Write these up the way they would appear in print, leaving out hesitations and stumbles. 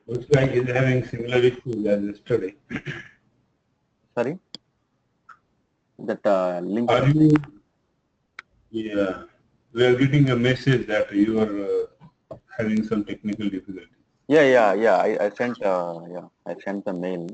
Looks like he's having similar issues as yesterday. Sorry, that link. Are you? Yeah, we are getting a message that you are having some technical difficulties. Yeah. I sent. Yeah, I sent the mail.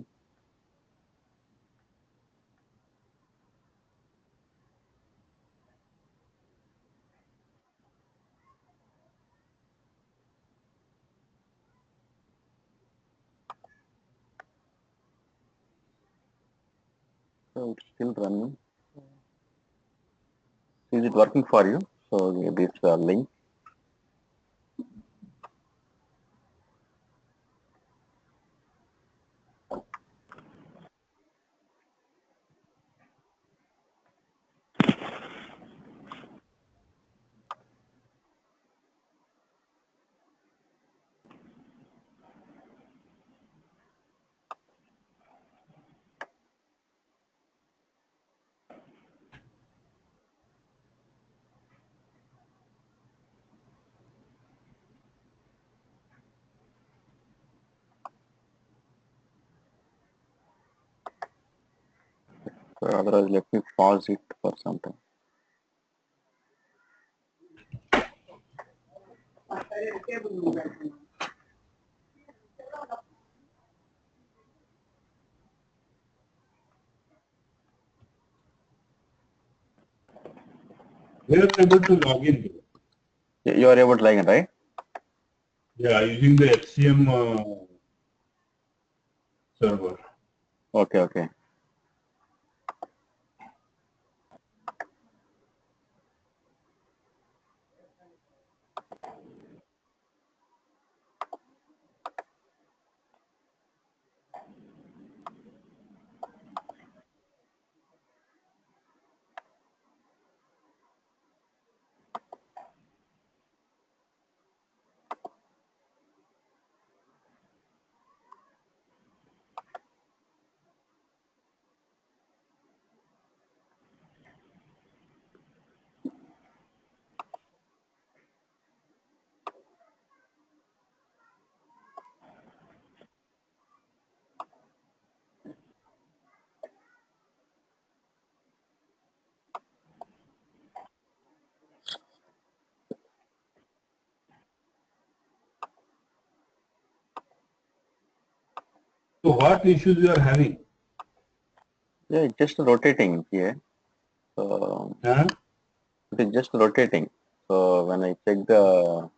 So it's still running. Is it working for you? So this link. So otherwise, let me pause it for some time. We are able to log in. You are able to log in, right? Yeah, using the HCM server. Okay. So what issues you are having? Yeah, it's just rotating here. So Huh? it is just rotating. So when I check the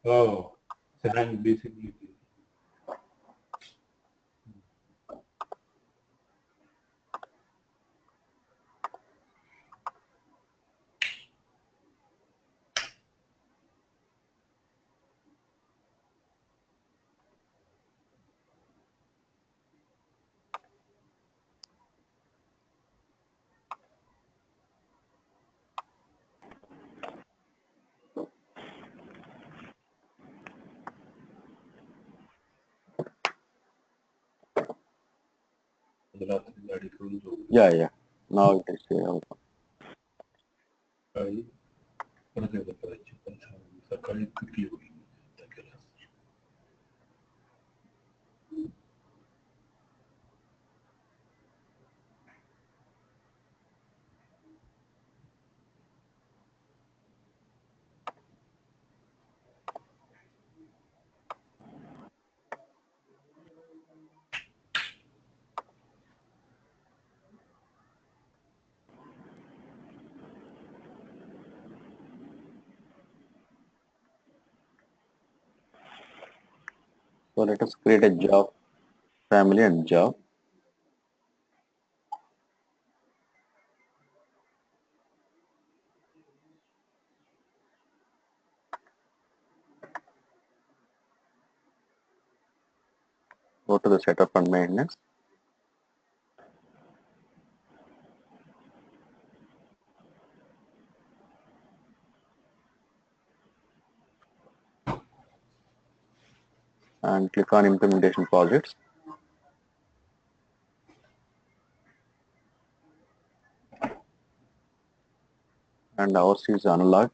Oh, and basically. रात्री गाडी करून झोपलो yeah. Now it is सकाळी परत एकदा करायची पण सकाळी किती होईल केला So let us create a job, family and job. Go to the setup and maintenance. And click on implementation projects. And ours is analog.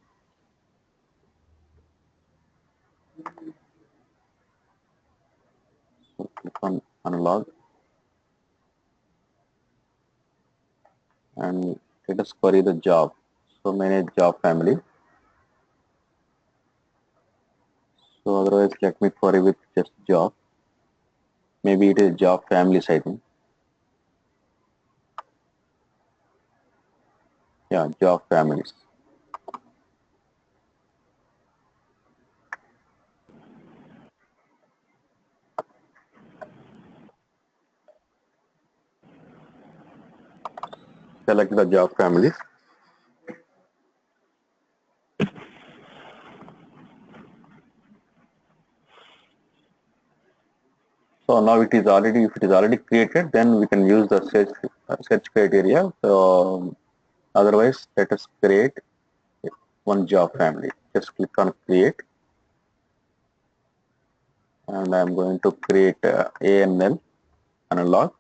and let us query the job. So manage job family. So otherwise let me query with just job. Maybe it is job families, I think. Yeah, job families. Select the job families. So now it is already, if it is already created, then we can use the search criteria. So otherwise, let us create one job family. Just click on create, and I'm going to create ANL, analog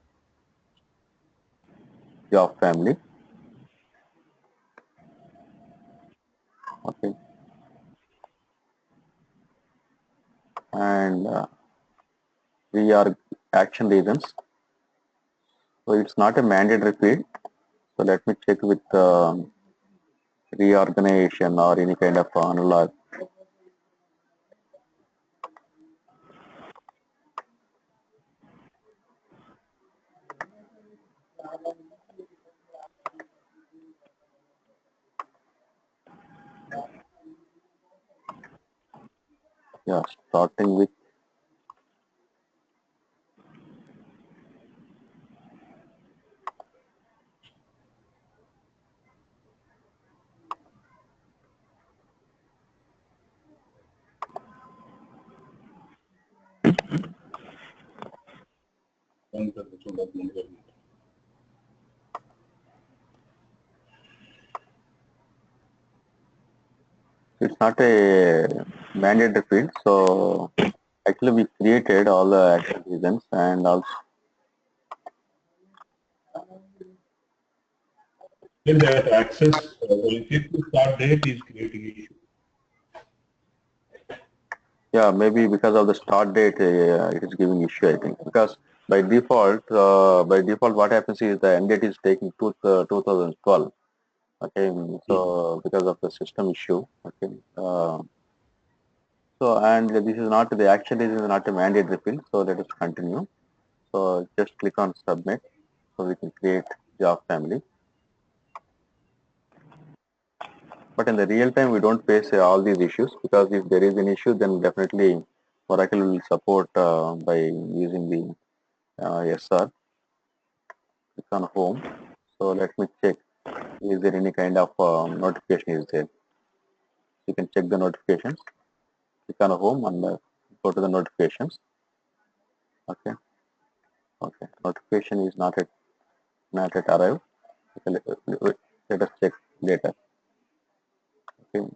job family. Okay, and we are action reasons. So it's not a mandatory field. So let me check with reorganization or any kind of analog. Yeah, starting with it's not a mandatory field. So actually we created all the action reasons and also Then that access, when you click the start date is creating issue. yeah, maybe because of the start date it is giving issue, I think, because by default what happens is the end date is taking 2012. Okay, so because of the system issue. Okay, so and this is not the action is not a mandatory field, so let us continue. So just click on submit, so we can create job family. But in the real time, we don't face all these issues, because if there is an issue, then definitely Oracle will support by using the SR. Click on home. So let me check, is there any kind of notification is there. You can check the notifications. Click on home and go to the notifications. Okay. Okay. Notification is not yet arrived. Okay, let us check later. Okay.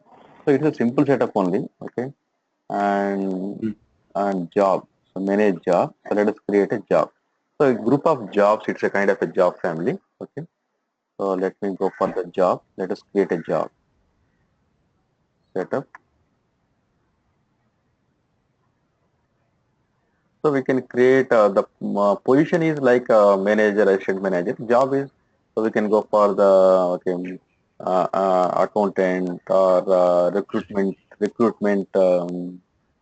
So it's a simple setup only. Okay. And job. So manage job. So let us create a job. So a group of jobs, it's a kind of a job family. Okay. So let me go for the job. Let us create a job. Setup. So we can create the position is like manager, assistant manager. Job is, so we can go for the okay, accountant or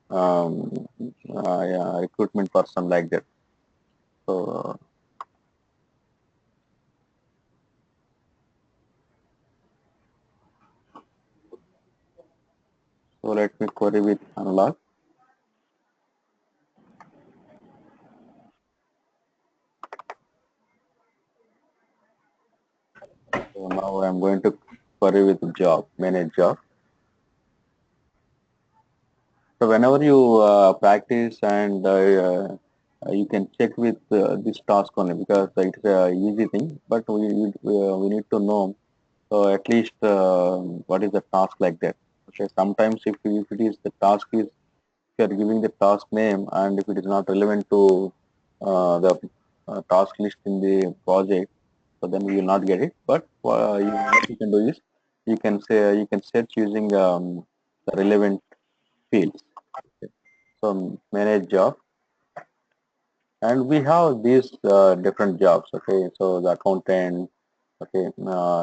um, yeah, recruitment person like that. So let me query with analog. So now I'm going to query with job, manage job. So whenever you practice and you can check with this task only, because it's a easy thing, but we need to know at least what is the task like that. Okay, sometimes if it is the task is, if you are giving the task name and if it is not relevant to the task list in the project, so then you will not get it. But what you can do is you can search using the relevant fields. Okay. So manage job, and we have these different jobs. Okay, so the accountant, Okay,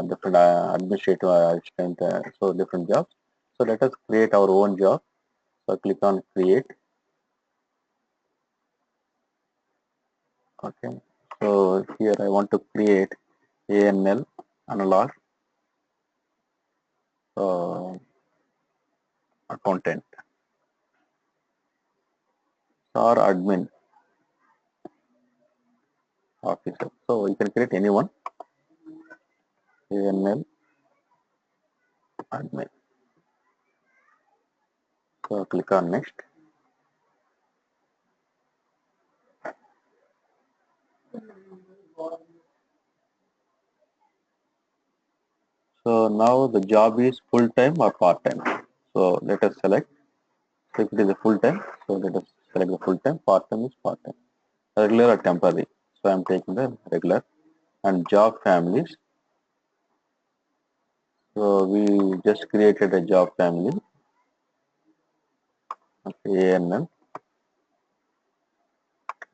different administrative assistant, so different jobs. So let us create our own job. So click on create. Okay, so here I want to create ANL analog accountant or admin officer. So you can create anyone. ANL admin. So click on next. So now the job is full time or part time. So let us select. So if it is a full time, so let us select the full time. Part time is part time. Regular or temporary. So I am taking the regular. And job families. So we just created a job family. Okay, ANN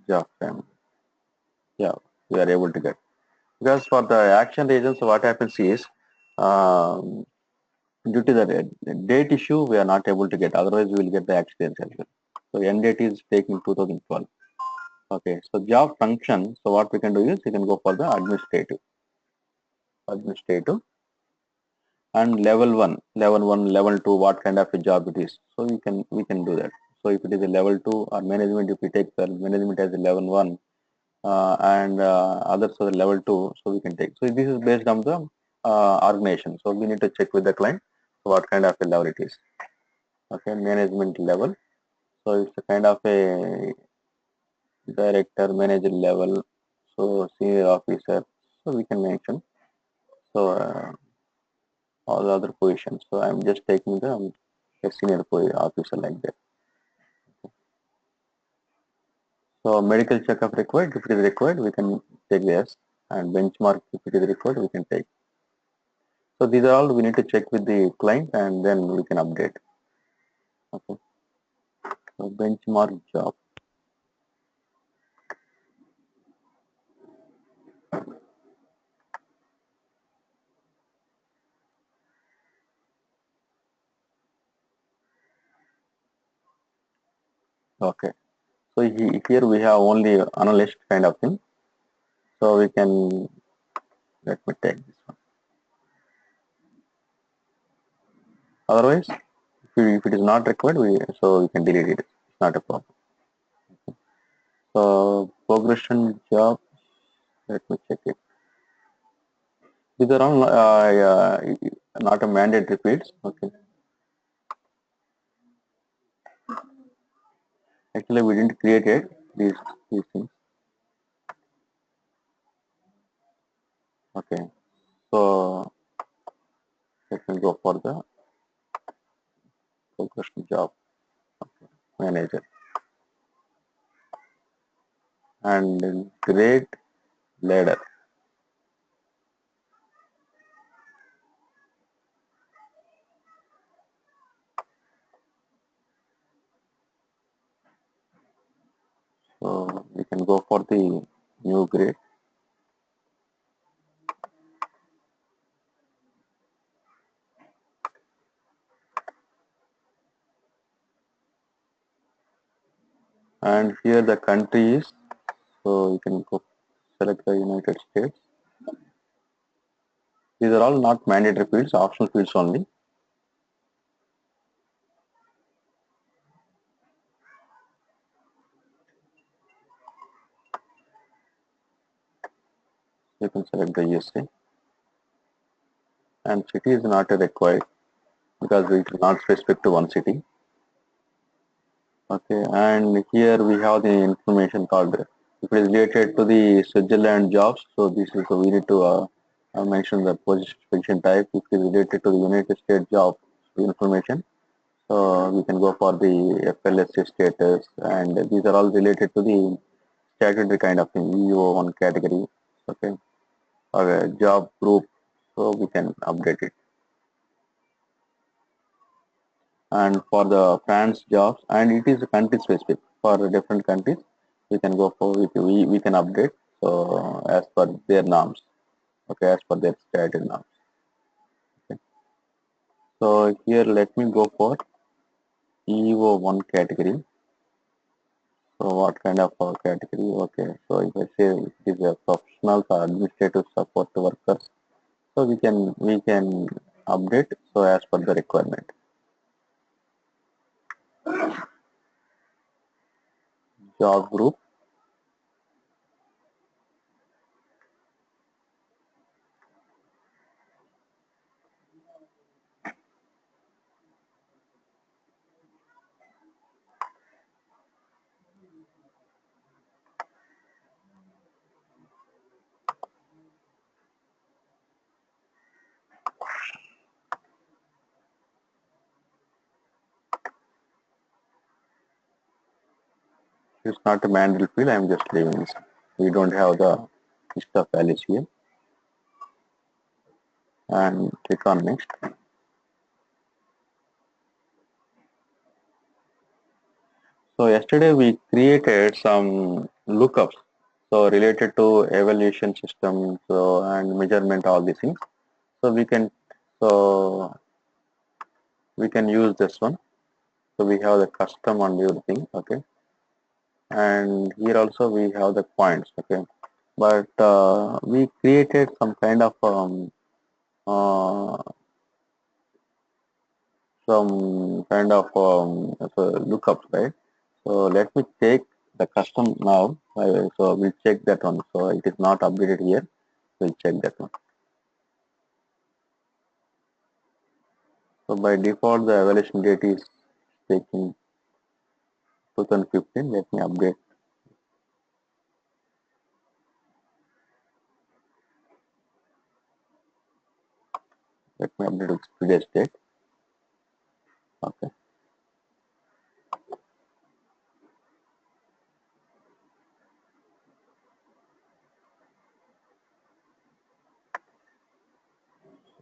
job family. Yeah, we are able to get. Because for the action regions, what happens is, um, due to the date issue, we are not able to get. Otherwise, we will get the action as well. So end date is taking 2012. Okay, so job function. So what we can do is you can go for the administrative, and level 2, what kind of a job it is. So we can do that. So if it is a level 2 or management, if we take the management as a level 1 and others are level 2, so we can take. So this is based on the organization. So we need to check with the client what kind of a level it is. Okay, management level. So it's a kind of a director, manager level. So senior officer. So we can mention. So all the other positions. So I'm just taking the a senior officer like that. So medical checkup required. If it is required, we can take yes. And benchmark, if it is required, we can take. So these are all we need to check with the client and then we can update. Okay. So benchmark job. Okay. So here we have only analyst kind of thing. So we can, let me take this one. Otherwise, if it is not required, so we can delete it. It's not a problem. So progression job. Let me check it. These are all not a mandatory fields. Okay. Actually, we didn't create it. These things. Okay. So let me go for the progression job. Okay. Manager and grade ladder. So we can go for the new grade. And here the country is. So you can go select the United States. These are all not mandatory fields, optional fields only. You can select the USA. And city is not required because it is not specific to one city. Okay, and here we have the information called, if it is related to the Switzerland jobs, so this is, so we need to mention the position type. If it is related to the United States job information, so we can go for the FLSC status, and these are all related to the statutory kind of thing, EO1 category, okay, or a job group, so we can update it. And for the France jobs, and it is country specific for different countries, we can go for we can update so as per their norms. okay, as per their stated now. Okay. So here let me go for EO1 category. So what kind of category? Okay, so if I say it is a professional or administrative support workers, so we can update so as per the requirement. Job group. It's not a mandatory field. I'm just leaving this. We don't have the list of values here. And click on next. So yesterday we created some lookups. So related to evaluation system, so and measurement, all these things. So so we can use this one. So we have the custom and everything. Okay. And here also we have the points. Okay. But we created some kind of uh, so lookups, right? So let me take the custom now. So we'll check that one. So it is not updated here. We'll check that one. So by default, the evaluation date is taking 2015. Let me update. Let me update with today's date. Okay.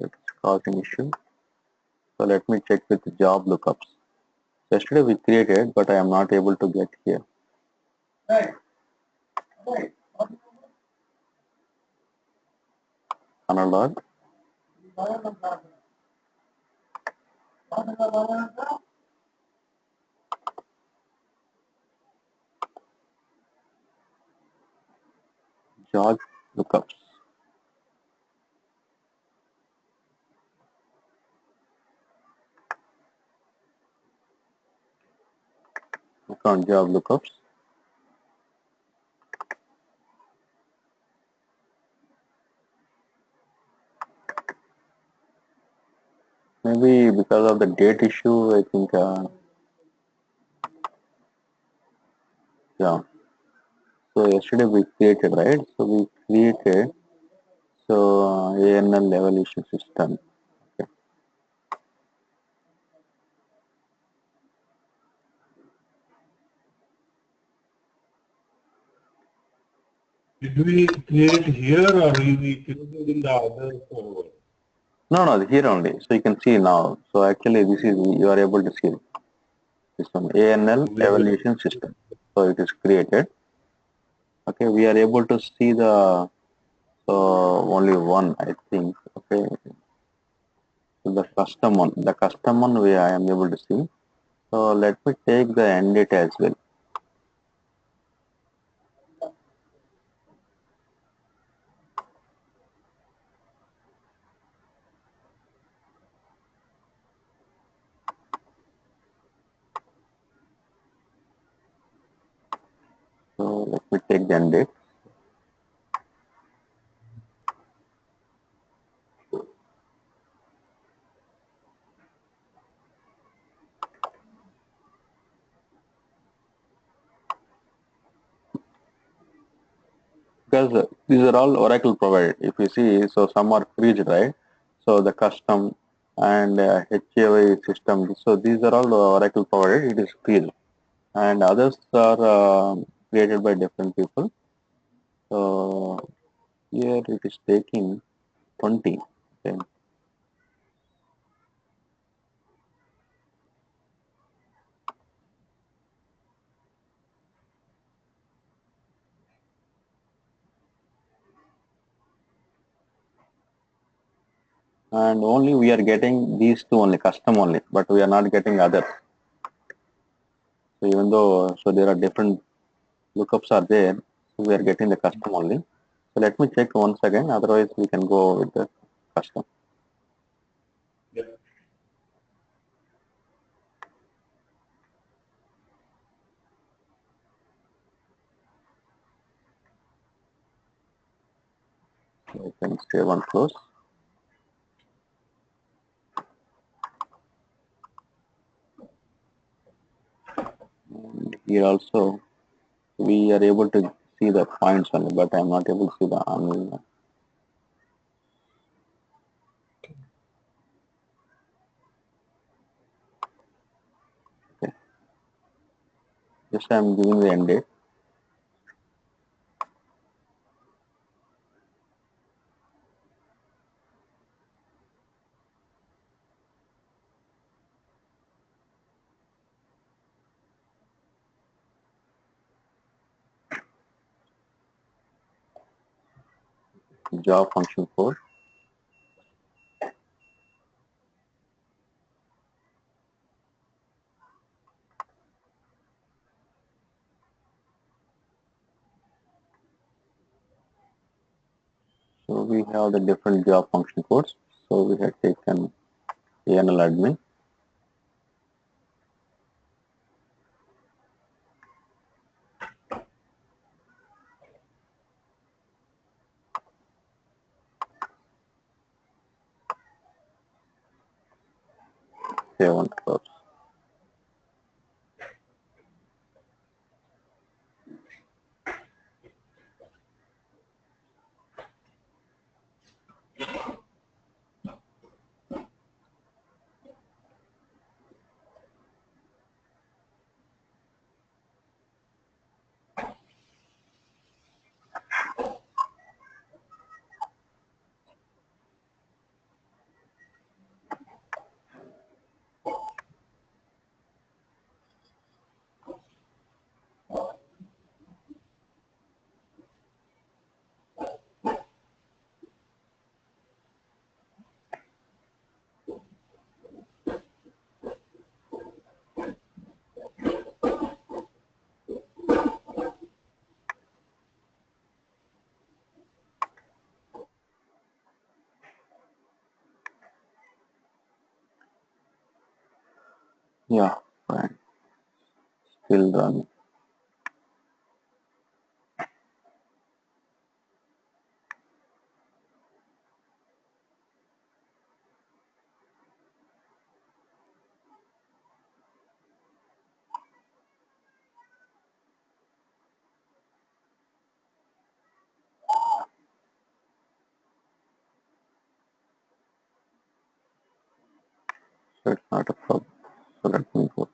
It's causing issue. So let me check with the job lookups. Yesterday we created, but I am not able to get here. Analog. Job lookups. Click on job lookups. Maybe because of the date issue, I think, yeah. So yesterday we created, right? So we created, so ANL evaluation system. Okay. Did we create here or we created in the other server? No, here only. So you can see now. So actually, this is you are able to see this one ANL Where? evaluation system. So it is created. Okay, we are able to see the so only one, I think. Okay, so the custom one we I am able to see. So let me take the end date as well. So let me take the end date. Because these are all Oracle provided. If you see, so some are freeze, right? So the custom and HAY system. So these are all Oracle provided. It is freeze, and others are created by different people. So here it is taking 20. Okay. and only we are getting these two only, custom only, but we are not getting others. So even though, so there are different lookups are there, so we are getting the custom only. So let me check once again, otherwise we can go with the custom. Yeah. So I can save and close. And here also we are able to see the points only, but I am not able to see the annual. Okay. Just I am giving the end date. Job function code. So we have the different job function codes. So we have taken ANL admin. Save and close. Yeah, fine. Still done. So it's not a problem. So let me go.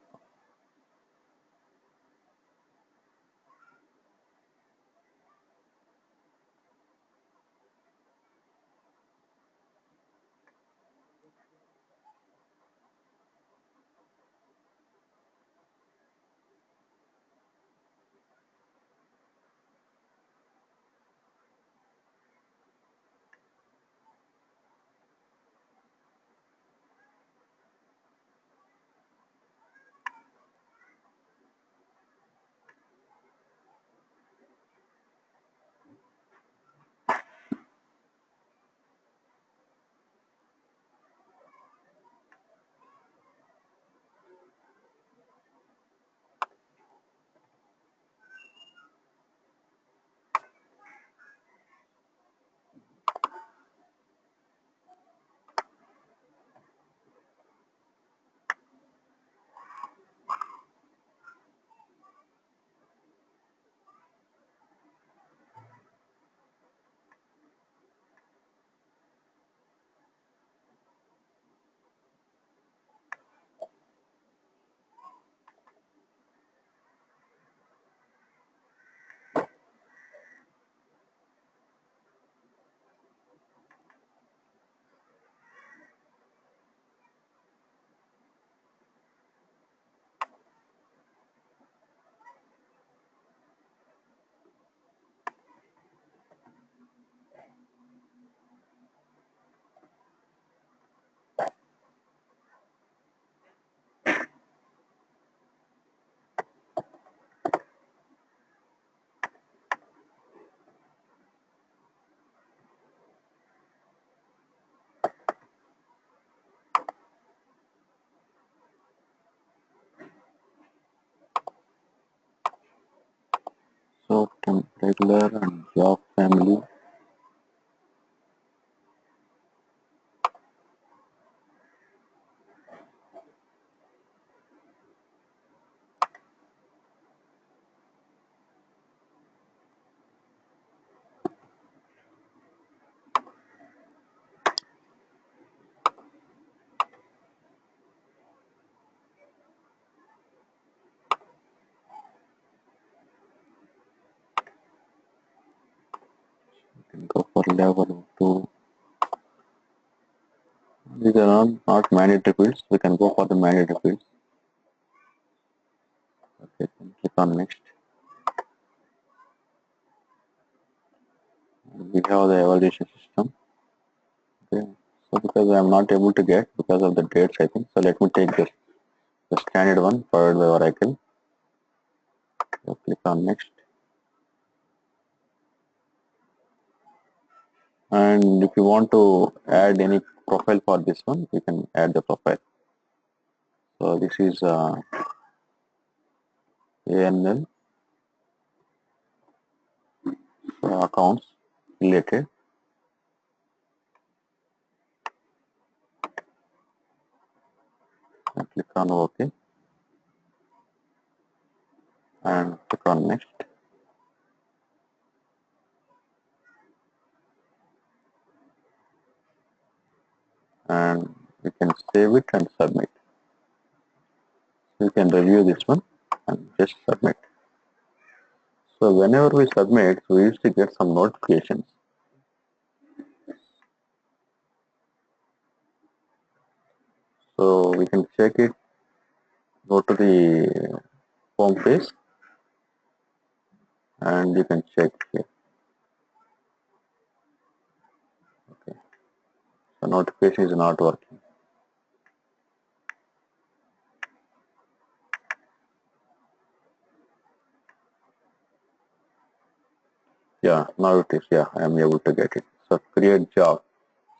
regular and job family. You can go for level 2. These are all not mandatory fields. We can go for the mandatory fields. Okay, click on next. We have the evaluation system. Okay, so because I am not able to get because of the dates, I think. So let me take this the standard one for the Oracle. So click on next. And if you want to add any profile for this one, you can add the profile. So this is ANL accounts related. And click on OK and click on next. And you can save it and submit. You can review this one and just submit. So whenever we submit, we used to get some notifications. So we can check it, go to the home page and you can check here. Okay. The notification is not working. Yeah, now it is. Yeah, I am able to get it. So create job.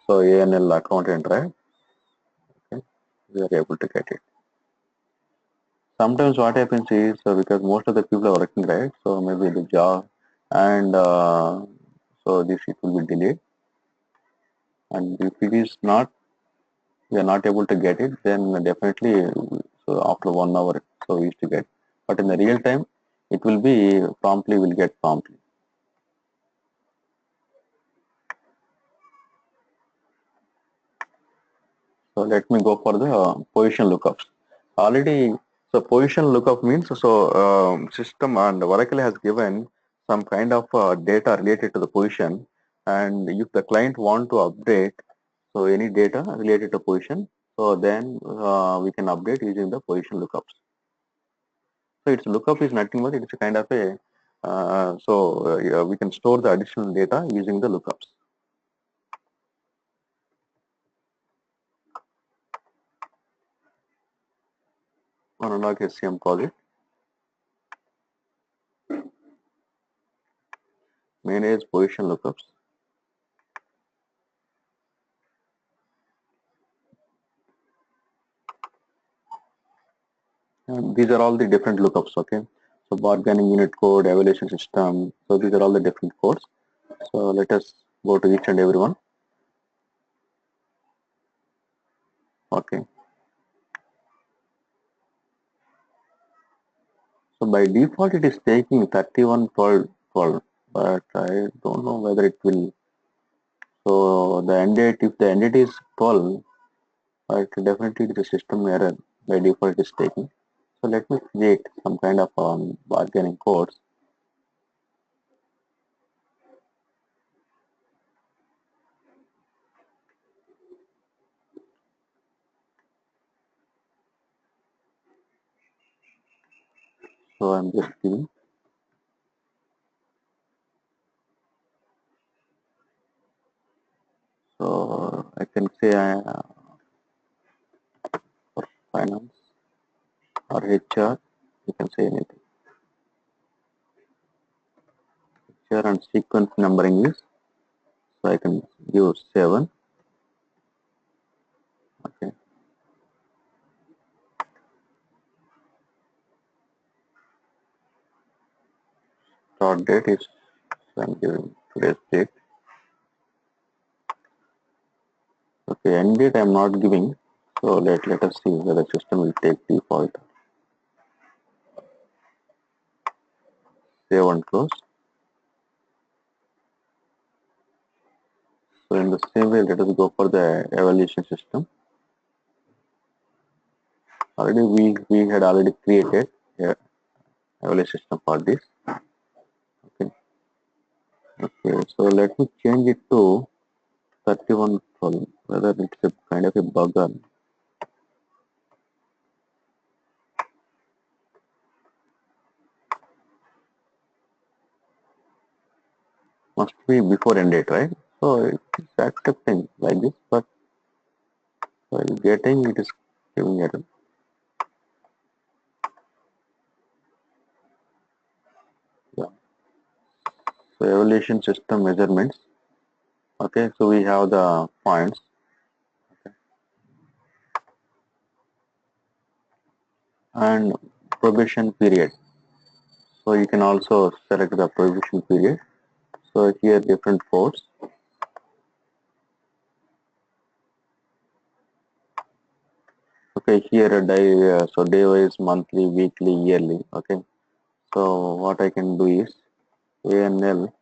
So ANL accountant, right? Okay. We are able to get it. Sometimes what happens is because most of the people are working, right? So maybe the job and so this it will be delayed. And if it is not, we are not able to get it, then definitely so after 1 hour, so we used to get. But in the real time, it will be promptly. Will get promptly. So let me go for the position lookups. Already, so position lookup means so system and Oracle has given some kind of data related to the position, and if the client want to update so any data related to position, so then we can update using the position lookups. So its lookup is nothing but it's a kind of a yeah, we can store the additional data using the lookups. Analog SCM project. Manage position lookups. And these are all the different lookups, okay? So bargaining unit code, evaluation system. So these are all the different codes. So let us go to each and every one. Okay. So by default, it is taking 31, 12, 12, but I don't know whether it will. So the end date, if the end date is 12, but definitely it is a system error. By default, it is taking. So let me create some kind of bargaining codes. So I'm just giving. So I can say for finance or HR, you can say anything. HR and sequence numbering is, so I can give 7. Okay. start date is, I'm giving today's date. Okay, end date I'm not giving. So let us see whether the system will take default. Save and close. So in the same way, let us go for the evaluation system. Already we had already created a evaluation system for this. Okay. Okay. So let me change it to 3112. Whether it's a kind of a bug or must be before end date, right? So it's accepting like this, but while getting it is giving error. Yeah. So evaluation system measurements. Okay, so we have the points. Okay. And probation period. So you can also select the probation period. So here different codes. Okay, here a day, so day wise, monthly, weekly, yearly. Okay, so what I can do is ANL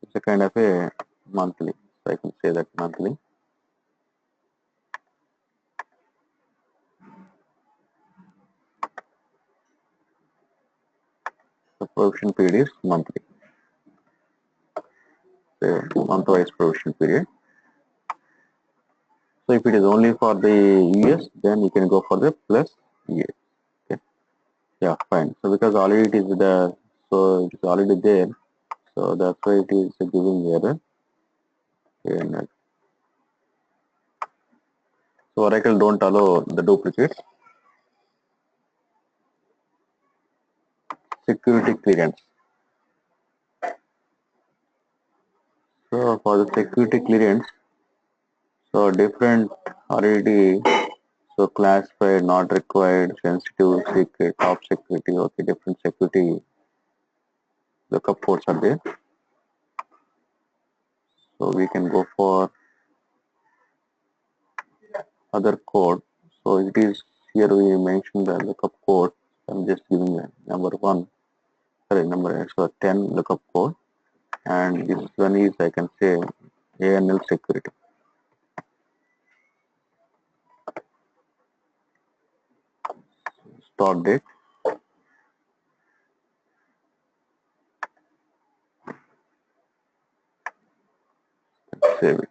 is a kind of a monthly. So I can say that monthly. The provision period is monthly. So month-wise provision period. So if it is only for the US, then you can go for the plus year. Okay, yeah, fine. So because already it is the, so it is already there. So that's why it is giving error. ANL. So Oracle don't allow the duplicates. Security clearance. So for the security clearance, so different already, so classified, not required, sensitive, secret, top security, okay, different security lookup codes are there. So we can go for other code. So it is here we mentioned the lookup code. I'm just giving a number 1, sorry, number so 10 lookup code, and this one is I can say ANL security. Start date. Save it.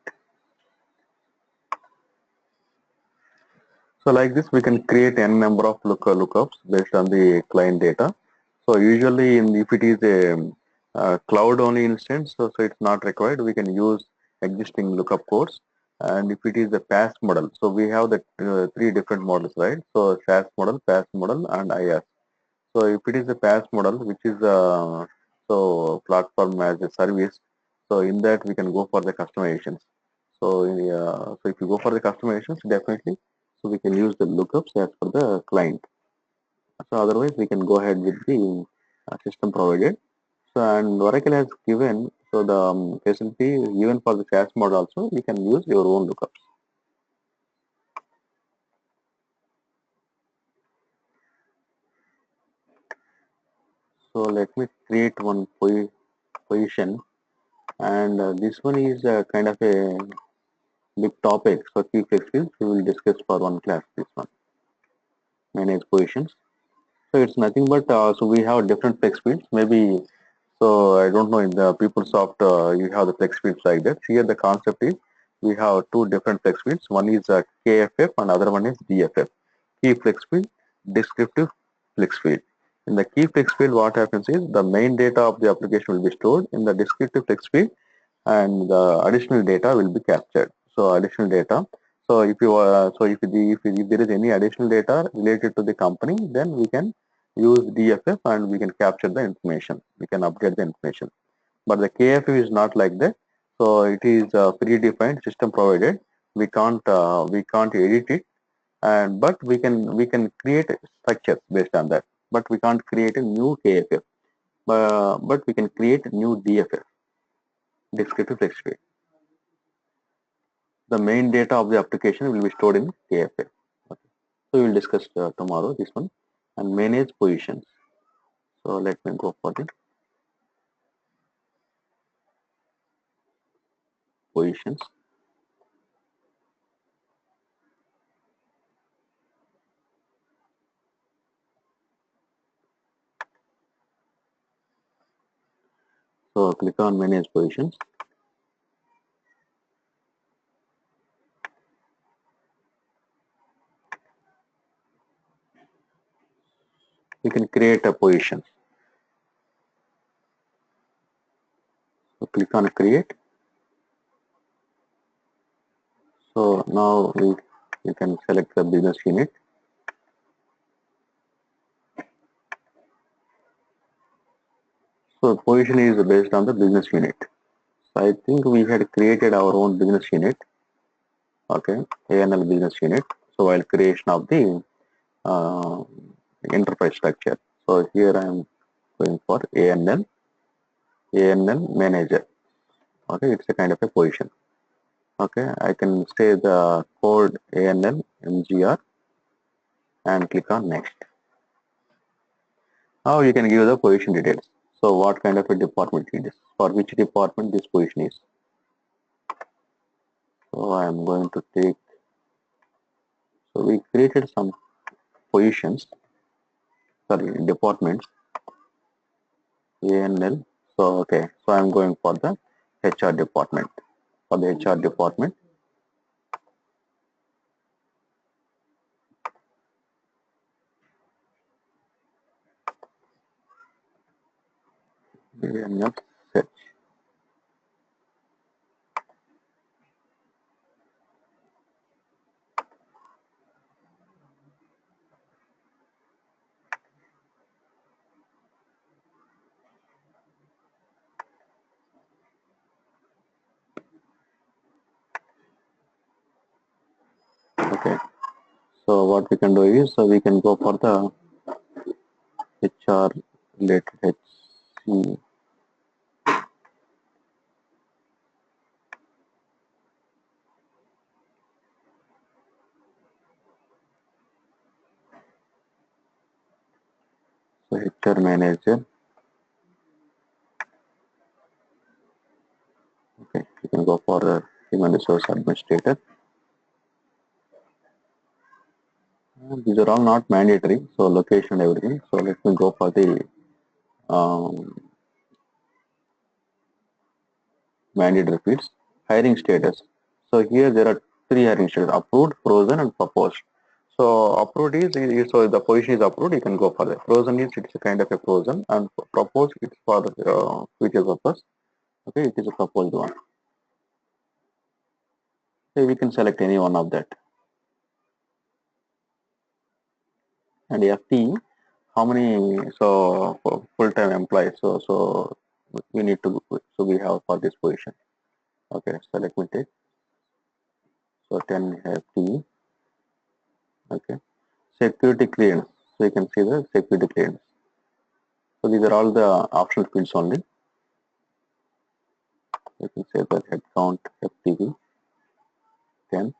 So like this, we can create n number of lookups based on the client data. So usually, if it is a cloud-only instance, so it's not required. We can use existing lookup codes. And if it is a PaaS model, so we have the 3 different models, right? So SaaS model, PaaS model, and IaaS. So if it is a PaaS model, which is so platform as a service, so in that we can go for the customizations. So so if you go for the customizations, definitely, so we can use the lookups as for the client. So otherwise, we can go ahead with the system provided. So and Oracle has given so the facility even for the SaaS model also, we can use your own lookups. So let me create one position, and this one is kind of a big topic. So key flex fields we will discuss for one class. This one manage positions. So it's nothing but so we have different flex fields. Maybe so I don't know in the PeopleSoft you have the flex fields like that. Here the concept is we have 2 different flex fields. One is KFF and other one is DFF. Key flex field, descriptive flex field. In the key flex field, what happens is the main data of the application will be stored in the descriptive flex field, and the additional data will be captured. So additional data. So if you so if there is any additional data related to the company, then we can use DFF and we can capture the information. We can update the information. But the KFF is not like that. So it is predefined system provided. We can't edit it, and but we can create structures based on that. but we can't create a new KFF. But we can create a new DFF, descriptive text field. The main data of the application will be stored in KFF. Okay. So we will discuss tomorrow this one, and manage positions. So let me go for the positions. So click on manage positions. You can create a position. So click on create. So now you can select the business unit. So position is based on the business unit. So I think we had created our own business unit. Okay, ANL business unit. So while creation of the uh, enterprise structure. So here I am going for ANL manager. Okay, it's a kind of a position. Okay, I can say the code ANL MGR and click on next. Now you can give the position details. So what kind of a department it is, for which department this position is. So I am going to take, so we created some positions, sorry, departments, ANL. So okay, so I'm going for the HR department. For the HR department, ANL search. Okay, so what we can do is, so we can go for the HR related HC. So HR manager. Okay, you can go for the human resource administrator. These are all not mandatory, so location and everything. So let me go for the um, mandatory fields. Hiring status. So here there are three hiring status: approved, frozen, and proposed. So approved so if the position is approved, you can go for that. Frozen is it's a kind of a frozen, and proposed it's for future purpose. Okay, it is a proposed one. So we can select any one of that. And FTE, how many, so full-time employees, so we need to, so we have for this position. Okay, so let me take, so 10 FTE. Okay, security clearance, so you can see the security clearance. So these are all the optional fields only. You can say that headcount FTE 10.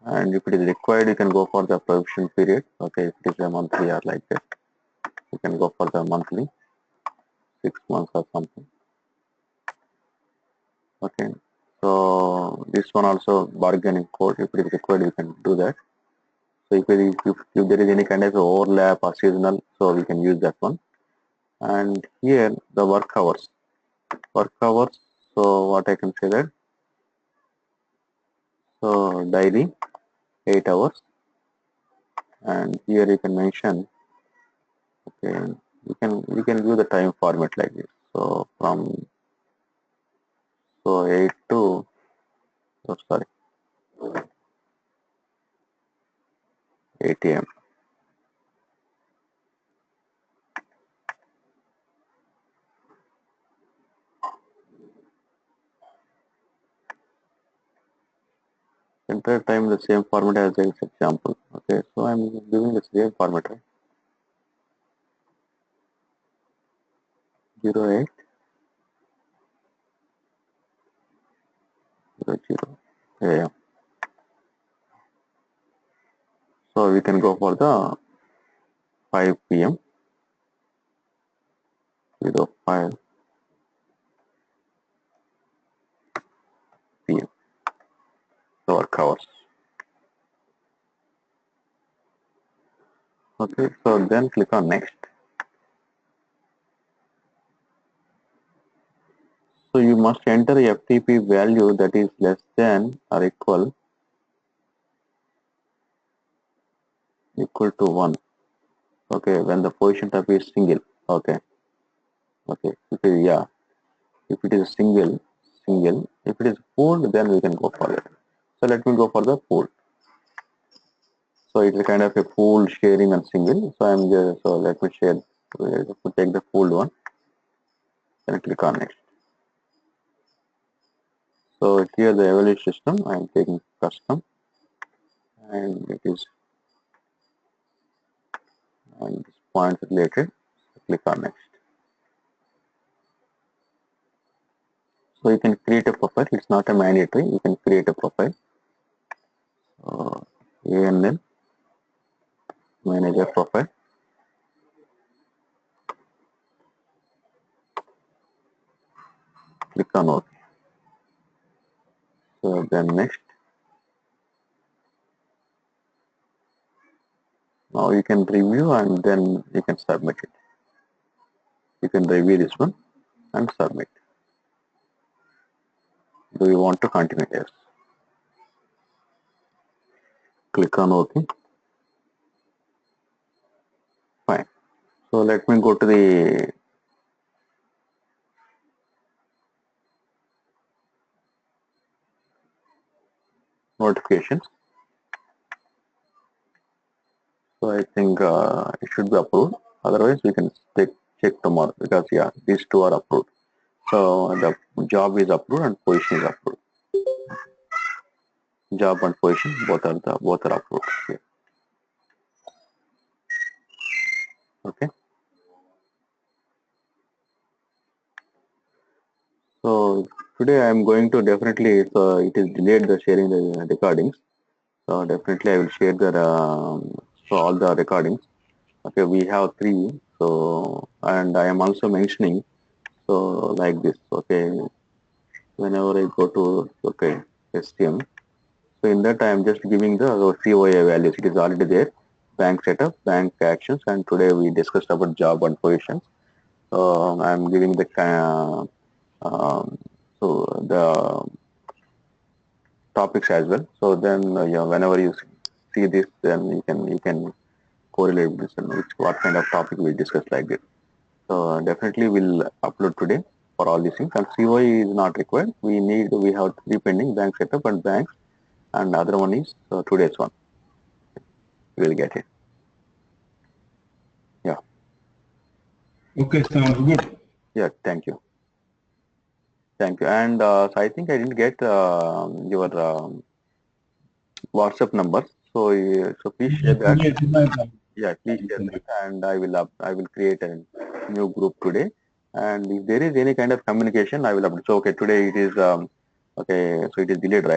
And if it is required, you can go for the provision period. Okay, if it is a monthly or like that, you can go for the monthly, 6 months or something. Okay, so this one also bargaining code, if it is required, you can do that. So if there is any kind of overlap or seasonal, so we can use that one. And here the work hours. So what I can say that, so daily 8 hours, and here you can mention, okay, you can do the time format like this. So from, so 8 to, oh, sorry, 8 a.m. enter time the same format as this example. Okay, so I'm giving the same format, right? 08 00 AM. So we can go for the 5 PM 05 PM. So work hours. Okay, so then click on next. So you must enter a FTP value that is less than or equal to 1. Okay, when the position type is single. Okay, okay. If it, yeah, if it is single. If it is pooled, then we can go for it. So let me go for the pool. So it's a kind of a pool sharing and single. So I'm just, so let me share. Take the pooled one. Then click on next. So here the evaluation system. I'm taking custom, and it is and this point related. Click on next. So you can create a profile. It's not a mandatory. You can create a profile. ANL manager profile. Click on OK. So then next. Now you can review and then you can submit it. You can review this one and submit. Do you want to continue? Yes. Click on OK. Fine. So let me go to the notifications. So I think it should be approved. Otherwise, we can check tomorrow because yeah, these two are approved. So the job is approved and position is approved. Job and position both are approved here. Okay. So today I am going to definitely. So it is delayed the sharing the recordings. So definitely I will share the so all the recordings. Okay, we have 3. So and I am also mentioning so like this. Okay, whenever I go to STM. So in that I am just giving the COA values. It is already there. Bank setup, bank actions, and today we discussed about job and positions. So I am giving the so the topics as well. So then whenever you see this, then you can correlate this and what kind of topic we discussed like this. So definitely we'll upload today for all these things. And COI is not required. We have 3 pending: bank setup and banks, and other one is today's one. We'll get it. Yeah. Okay, sounds good. Yeah. Thank you. Thank you. And so I think I didn't get your WhatsApp number. So so please share that. Yeah, please share that, and I will create a new group today. And if there is any kind of communication, I will update. So okay, today it is okay. So it is delayed, right?